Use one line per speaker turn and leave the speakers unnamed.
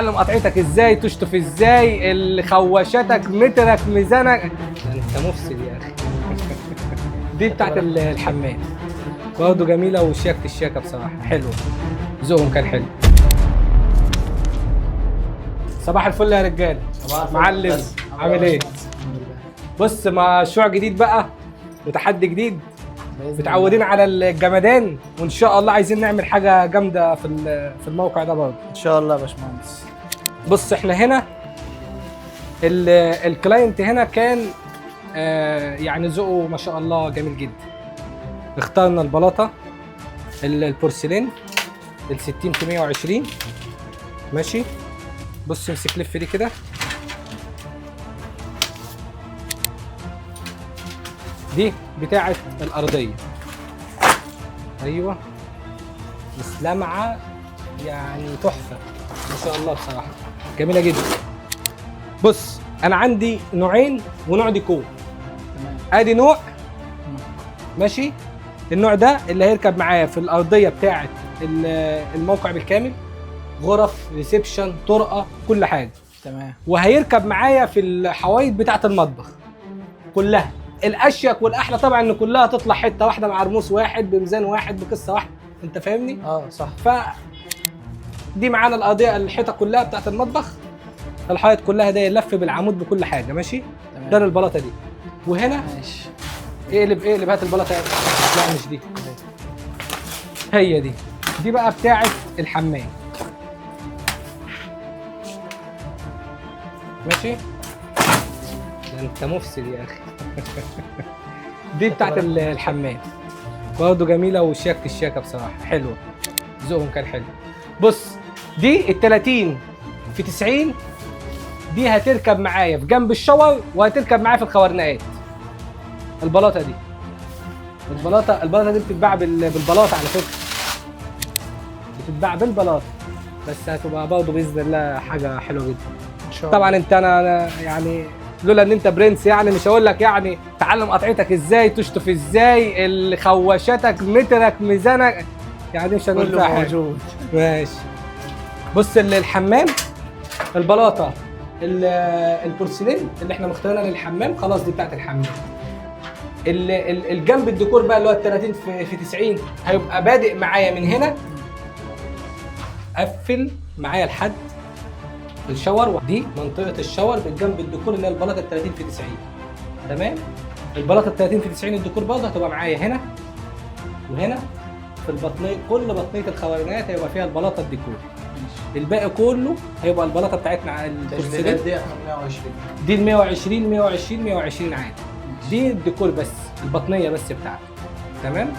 تعلم قطعتك ازاي، تشطف ازاي، خواشاتك، مترك، ميزانك. انت مفسد يا اخي. دي بتاعت الحمام برضه جميله وشياكه الشياكه بصراحه حلوه، ذوقهم كان حلو. صباح الفل يا رجاله. معلم عامل ايه؟ بص مشروع جديد بقى وتحدي جديد، متعودين على الجمدان وان شاء الله عايزين نعمل حاجه جامده في الموقع ده برضه
ان شاء الله يا باشمهندس.
بص احنا هنا الكلاينت هنا كان يعني ذوقه ما شاء الله جميل جدا. اخترنا البلاطه البورسلين ال 60 في 120 ماشي. بص امسك لف دي كده، دي بتاعه الارضيه. ايوه بس لمعه يعني تحفه ما شاء الله بصراحه جميله جدا. بص انا عندي نوعين ونوع ديكور. ادي نوع ماشي، النوع ده اللي هيركب معايا في الارضيه بتاعه الموقع بالكامل، غرف، ريسبشن، طرقه، كل حاجه
تمام.
وهيركب معايا في الحوايط بتاعه المطبخ كلها. الاشيك والاحلى طبعا ان كلها تطلع حته واحده مع رموس واحد بميزان واحد بقصه واحده، انت فاهمني؟
صح.
دي معانا الارضيه الحيطه كلها بتاعه المطبخ، الحائط كلها ده يلف بالعمود بكل حاجه ماشي.
تمام.
ده البلاطه دي. وهنا
ماشي.
اقلب هات البلاطه. لا مش دي، هي دي بقى بتاعه الحمام ماشي. ده انت مفسد يا اخي. دي بتاعه الحمام برضه جميله وشياكه الشياكه بصراحه حلوه، ذوقهم كان حلو. بص دي ال 30 في 90 دي هتركب معايا في جنب الشاور وهتركب معايا في الخوارنقات. البلاطه دي البلاطه دي بتتباع بالبلاطه على فكره، بتتباع بالبلاطه بس هتبقى برضه باذن الله حاجه حلوه جدا
ان شاء الله.
طبعا انت انا يعني لولا ان انت برنس يعني مش هقول لك يعني تعلم قطعتك ازاي، تشطف ازاي، خواشاتك، مترك، ميزانك، يعني مش هنقول
كله
فيها حاجه.
موجود.
ماشي. بص الحمام البلاطه البورسلين اللي احنا مختارينها للحمام خلاص دي بتاعت الحمام. الجنب الديكور بقى اللي هو ال 30 في 90 هيبقى بادئ معايا من هنا، قفل معايا لحد الشاور. دي منطقه الشاور بالجنب الديكور اللي هي البلاطه ال 30 في 90 تمام. البلاطه ال 30 في 90 الديكور برضه هتبقى معايا هنا وهنا في البطنيه، كل بطنيه الخوارنات هيبقى فيها البلاطه الديكور. الباقي كله هيبقى البلاطه بتاعتنا على البورسلين.
دي احنا 120
دي ال 120 120 120 عادي. دي الديكور بس، البطنيه بس بتاعته تمام.